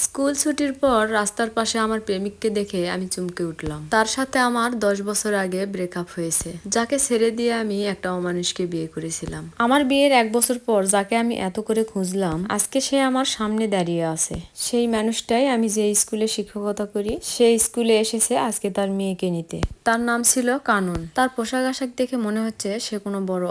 School ছুটির পর রাস্তার পাশে আমার প্রেমিককে দেখে আমি চমকে উঠলাম। তার সাথে আমার 10 বছর আগে ব্রেকআপ হয়েছে, যাকে ছেড়ে দিয়ে আমি একটা অমানুষকে বিয়ে করেছিলাম। আমার বিয়ের 1 বছর পর যাকে আমি এত করে খুঁজলাম, আজকে সে আমার সামনে দাঁড়িয়ে আছে। সেই মানুষটাই আমি যে স্কুলে শিক্ষকতা করি, সেই স্কুলে এসেছে আজকে তার মেয়েকে নিতে। তার নাম ছিল কানন। তার পোশাক আশাক দেখে মনে হচ্ছে সে কোনো বড়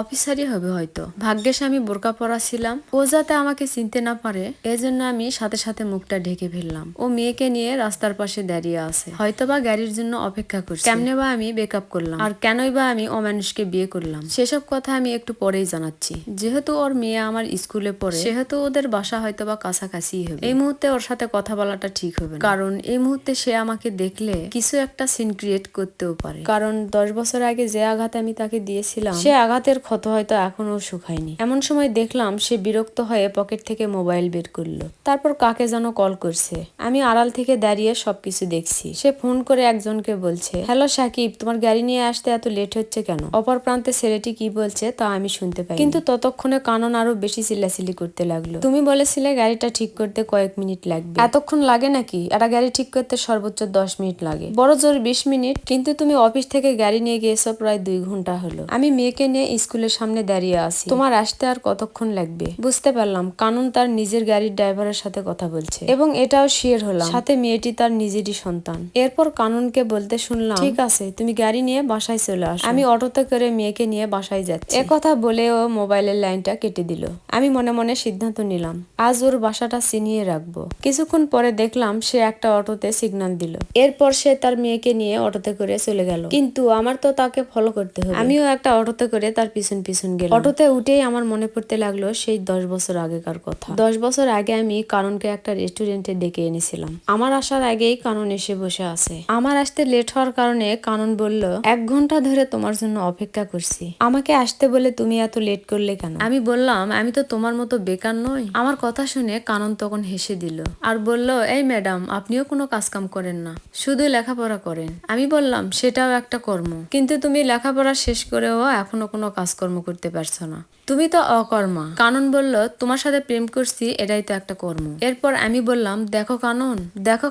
অফিসারই হবে হয়তো। ভাগ্যেশ আমি বোরকা পরা ছিলাম, ও যাতে আমাকে চিনতে না পারে এজন্য আমি সাথে সাথে মুখটা ঢেকে ফেললাম। ও মেয়েকে নিয়ে রাস্তার পাশে দাঁড়িয়ে আছে, হয়তোবা গাড়ির জন্য অপেক্ষা করছে। কেমনে বা আমি ব্রেকআপ করলাম, আর কেনই বা আমি অমানুষকে বিয়ে করলাম, সেসব কথা আমি একটু পরেই জানাচ্ছি। যেহেতু ওর মেয়ে আমার স্কুলে পড়ে, সেহেতু ওদের বাসা হয়তোবা কাছাকাছি হবে। এই মুহূর্তে ওর সাথে কথা বলাটা ঠিক হবে না, কারণ এই মুহূর্তে সে আমাকে দেখলে কিছু একটা সিন ক্রিয়েট করতেও পারে। কারণ 10 বছর আগে যে আঘাত আমি তাকে দিয়েছিলাম, সে আঘাতের ক্ষত হয়তো এখনো শুকায়নি। এমন সময় দেখলাম সে বিরক্ত হয়ে পকেট থেকে মোবাইল বের করলো, তারপর কাকে যেন কল করছে। আমি আড়াল থেকে দাঁড়িয়ে সবকিছু দেখছি। সে ফোন করে একজনকে বলছে, হ্যালো সাকিব, তোমার গাড়ি নিয়ে আসতে এত লেট হচ্ছে কেন? অপর প্রান্তে ছেলেটি কি বলছে তা আমি শুনতে পাই, কিন্তু ততক্ষণে কানন আরো বেশি চিল্লাচিল্লি করতে লাগলো। তুমি বলেছিলে গাড়িটা ঠিক করতে কয়েক মিনিট লাগবে, এতক্ষণ লাগে নাকি? একটা গাড়ি ঠিক করতে সর্বোচ্চ 10 মিনিট লাগে, বড় জোর 20 মিনিট, কিন্তু তুমি অফিস থেকে গাড়ি নিয়ে গিয়েছো প্রায় 2 ঘন্টা হলো। আমি মেয়েকে নিয়ে স্কুলের সামনে দাঁড়িয়ে আছি, তোমার আসতে আর কতক্ষণ লাগবে? বুঝতে পারলাম কানন তার নিজের গাড়ির ড্রাইভারের সাথে কথা বলছে, এবং এটাও শিওর হলাম সাথে মেয়েটি তার নিজেরই সন্তান। এরপর কাননকে বলতে শুনলাম, ঠিক আছে তুমি গাড়ি নিয়ে বাসায় চলে আসো, আমি অটোতে করে মেয়েকে নিয়ে বাসায় যাচ্ছি। একথা বলে ও মোবাইলের লাইনটা কেটে দিল। আমি মনে মনে সিদ্ধান্ত নিলাম আজ ওর বাসাটা চিনিয়ে রাখবো। কিছুক্ষণ পরে দেখলাম সে একটা অটোতে সিগন্যাল দিল, এরপর সে তার মেয়েকে নিয়ে অটোতে করে চলে গেল। কিন্তু আমার তো তাকে ফলো করতে হবে, আমিও একটা অটোতে করে তার পিছন পিছন গেলাম। অটোতে উঠেই আমার মনে পড়তে লাগলো সেই 10 বছর আগেকার কথা। 10 বছর আগে আমি কাননকে একটা রেস্টুরেন্টে ডেকে এনেছিলাম। আমার আসার আগেই কানন এসে বসে আছে। আমার আসতে লেট হওয়ার কারণে কানন বলল, 1 ঘন্টা ধরে তোমার জন্য অপেক্ষা করছি, আমাকে আসতে বলে তুমি এত লেট করলে কেন? আমি বললাম, আমি তো তোমার মতো বেকার নই। আমার কথা শুনে কানন তখন হেসে দিল আর বলল, এই ম্যাডাম, আপনিও কোনো কাজ কাম করেন না, শুধু লেখাপড়া করেন। আমি বললাম, সেটাও একটা কর্ম, কিন্তু তুমি লেখাপড়া শেষ করেও এখনো কোনো কাজকর্ম করতে পারছো না, তুমি তো অকর্মা। কানন বলল, তোমার সাথে প্রেম করছি, এটাই তো একটা কর্ম। এরপর আমি বললাম, দেখো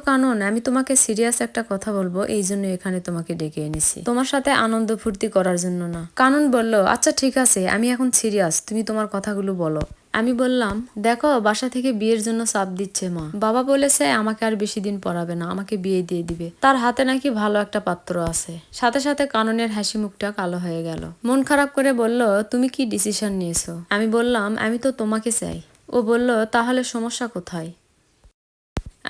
কানন, আমি তোমাকে সিরিয়াস একটা কথা বলবো, এই জন্য এখানে তোমাকে ডেকে এনেছি, তোমার সাথে আনন্দ ফুর্তি করার জন্য না। কানন বলল, আচ্ছা ঠিক আছে, আমি এখন সিরিয়াস, তুমি তোমার কথাগুলো বলো। আমি বললাম, দেখো বাসা থেকে বিয়ের জন্য চাপ দিচ্ছে মা, বাবা বলেছে আমাকে আর বেশি দিন পড়াবে না, আমাকে বিয়ে দিয়ে দিবে, তার হাতে নাকি ভালো একটা পাত্র আছে। সাথে সাথে কাননের হাসি মুখটা কালো হয়ে গেল, মন খারাপ করে বলল, তুমি কি ডিসিশন নিয়েছো? আমি বললাম, আমি তো তোমাকে চাই। ও বলল, তাহলে সমস্যা কোথায়?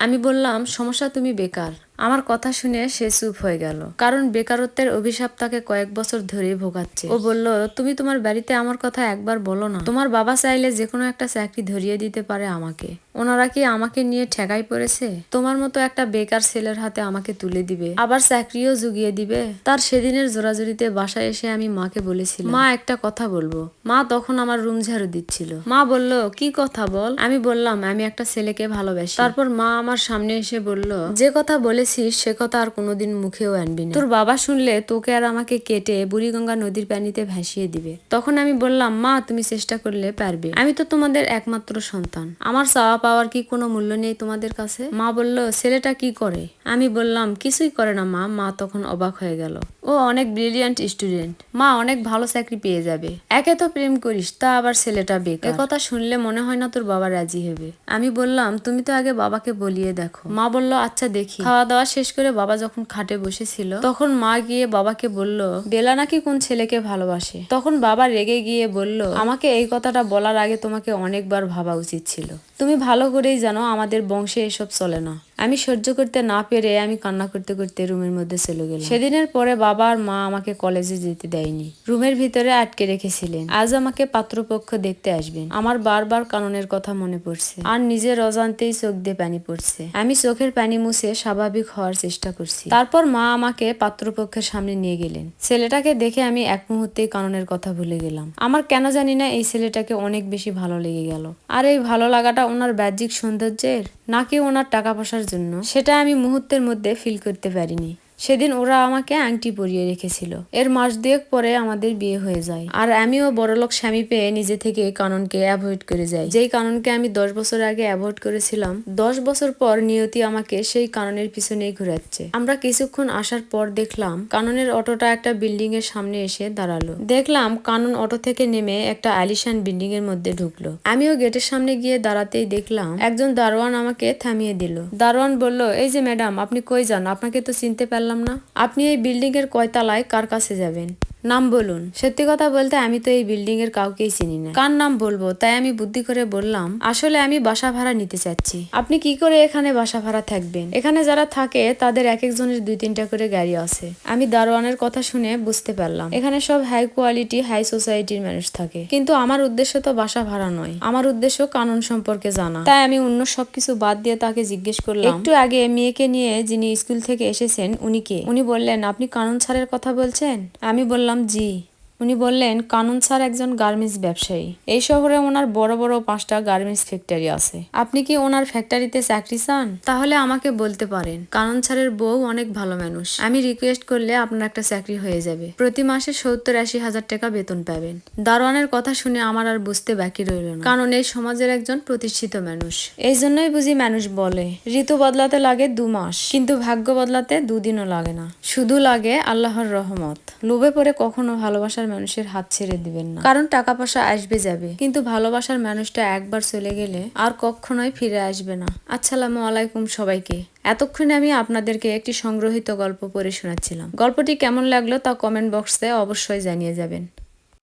আমি বললাম, সমস্যা তুমি বেকার। আমার কথা শুনে সে চুপ হয়ে গেল, কারণ বেকারত্বের অভিশাপ তাকে কয়েক বছর ধরে ভোগাচ্ছে। ও বলল, তুমি তোমার বাড়িতে আমার কথা একবার বলো না, তোমার বাবা চাইলে যে কোনো একটা চাকরি ধরিয়ে দিতে পারে আমাকে, ওনারা কি আমাকে নিয়ে ঠেকাই পড়েছে? তোমার মতো একটা বেকার ছেলের হাতে আমাকে তুলে দিবে, আবার চাকরিও জুগিয়ে দিবে। তার সেদিনের জোরাজুরিতে বাসায় এসে আমি মাকে বলেছিলাম, মা একটা কথা বলবো। মা তখন আমার রুম ঝাড়ু দিচ্ছিল। মা বলল, কি কথা বল? আমি বললাম, আমি একটা ছেলেকে ভালোবাসি। তারপর মা আমার সামনে এসে বলল, যে কথা বলেছিস সে কথা আর কোনোদিন মুখেও আনবি না, তোর বাবা শুনলে তোকে আর আমাকে কেটে বুড়িগঙ্গা নদীর পানিতে ভাসিয়ে দিবে। তখন আমি বললাম, মা তুমি চেষ্টা করলে পারবে, আমি তো তোমাদের একমাত্র সন্তান, আমার চাওয়া পাওয়ার কি কোনো মূল্য নেই তোমাদের কাছে? মা বলল, ছেলেটা কি করে? আমি বললাম, কিছুই করে না মা। মা তখন অবাক হয়ে গেল, ও অনেক ব্রিলিয়ান্ট স্টুডেন্ট, মা অনেক ভালো চাকরি পেয়ে যাবে। একে তো প্রেম করিস, তা আবার ছেলেটা বেকার, কথা শুনলে মনে হয় না তোর বাবা রাজি হবে। আমি বললাম, তুমি তো আগে বাবাকে বলিয়ে দেখো। মা বলল, আচ্ছা দেখি। খাওয়া দাওয়া শেষ করে বাবা যখন খাটে বসেছিল, তখন মা গিয়ে বাবাকে বলল, বেলা নাকি কোন ছেলেকে ভালোবাসে। তখন বাবা রেগে গিয়ে বলল, আমাকে এই কথাটা বলার আগে তোমাকে অনেকবার ভাবা উচিত ছিল, তুমি ভালো করেই জানো আমাদের বংশে এসব চলে না। আমি সহ্য করতে না পেরে আমি কান্না করতে করতে রুমের মধ্যে চলে গেলাম। সেদিনের পরে বাবা আর মা আমাকে কলেজে যেতে দেয়নি, রুমের ভিতরে আটকে রেখেছিলেন। আজ আমাকে পাত্রপক্ষ দেখতে আসবেন। আমার বারবার কাননের কথা মনে পড়ছে, আর নিজের অজান্তেই চোখ দিয়ে পানি পড়ছে। আমি চোখের পানি মুছে স্বাভাবিক হওয়ার চেষ্টা করছি। তারপর মা আমাকে পাত্রপক্ষের সামনে নিয়ে গেলেন। ছেলেটাকে দেখে আমি এক মুহূর্তেই কাননের কথা ভুলে গেলাম। আমার কেন জানি না এই ছেলেটাকে অনেক বেশি ভালো লেগে গেল। আর এই ভালো লাগাটা ওনার বাহ্যিক সৌন্দর্যের নাকি ওনার টাকা পয়সার জন্য, সেটা আমি মুহূর্তের মধ্যে ফিল করতে পারিনি। সেদিন ওরা আমাকে আংটি পরিয়ে রেখেছিল। এর মাস দুয়েক পরে আমাদের বিয়ে হয়ে যায়, আর আমিও বড়লোক স্বামী পেয়ে নিজে থেকে কাননকে অ্যাভয়েড করে যাই। যেই কাননকে আমি 10 বছর আগে অ্যাভয়েড করেছিলাম, 10 বছর পর নিয়তি আমাকে সেই কাননের পিছনেই ঘুরাচ্ছে। আমরা কিছুক্ষণ আসার পর দেখলাম কাননের অটোটা একটা বিল্ডিং এর সামনে এসে দাঁড়ালো। দেখলাম কানন অটো থেকে নেমে একটা আলিশান বিল্ডিং এর মধ্যে ঢুকলো। আমিও গেটের সামনে গিয়ে দাঁড়াতেই দেখলাম একজন দারোয়ান আমাকে থামিয়ে দিল। দারোয়ান বলল, এই যে ম্যাডাম, আপনি কই যান? আপনাকে তো চিনতে পারলাম না। আপনি এই বিল্ডিং এর কয়তলায়, কার কাছে যাবেন? নাম বলুন। সত্যি কথা বলতে আমি তো এই বিল্ডিং এর কাউকেই চিনি না, কার নাম বলবো? তাই আমি বুদ্ধি করে বললাম, আসলে আমি বাসা ভাড়া নিতে চাচ্ছি। আপনি কি করে এখানে বাসা ভাড়া থাকবেন? এখানে যারা থাকে তাদের এক একজনের 2-3টা করে গাড়ি আছে। আমি দারোয়ানের কথা শুনে বুঝতে পারলাম এখানে সব হাই কোয়ালিটি, হাই সোসাইটির মানুষ থাকে। কিন্তু আমার উদ্দেশ্য তো বাসা ভাড়া নয়, আমার উদ্দেশ্য কানুন সম্পর্কে জানা। তাই আমি অন্য সবকিছু বাদ দিয়ে তাকে জিজ্ঞেস করলাম, একটু আগে মেয়েকে নিয়ে যিনি স্কুল থেকে এসেছেন উনি কে? উনি বললেন, আপনি কানুন স্যারের কথা বলছেন? আমি বললাম, জি। উনি বললেন, কানুন স্যার একজন গার্মেন্টস ব্যবসায়ী। এই শহরে ওনার বড় বড় 5টা গার্মেন্টস ফ্যাক্টরি আছে। আপনি কি ওনার ফ্যাক্টরিতে চাকরি চান? তাহলে আমাকে বলতে পারেন, কানুন স্যারের বউ অনেক ভালো মানুষ। আমি রিকোয়েস্ট করলে আপনার একটা চাকরি হয়ে যাবে। প্রতি মাসে 70-80 হাজার টাকা বেতন পাবেন। দারোয়ানের কথা শুনে আমার আর বুঝতে বাকি রইল না, কারণ এই সমাজের একজন প্রতিষ্ঠিত মানুষ। এই জন্যই বুঝি মানুষ বলে, ঋতু বদলাতে লাগে 2 মাস, কিন্তু ভাগ্য বদলাতে 2 দিনও লাগে না। শুধু লাগে আল্লাহর রহমত। লোভে পড়ে কখনো ভালোবাসার মানুষের হাত ছেড়ে দিবেন না, কারণ টাকা পয়সা আসবে যাবে, কিন্তু ভালোবাসার মানুষটা একবার চলে গেলে আর কখনোই ফিরে আসবে না। আসসালামু আলাইকুম সবাইকে। এতক্ষণে আমি আপনাদেরকে একটি সংগ্রহিত গল্প পড়ে শোনাচ্ছিলাম। গল্পটি কেমন লাগলো তা কমেন্ট বক্সে অবশ্যই জানিয়ে যাবেন।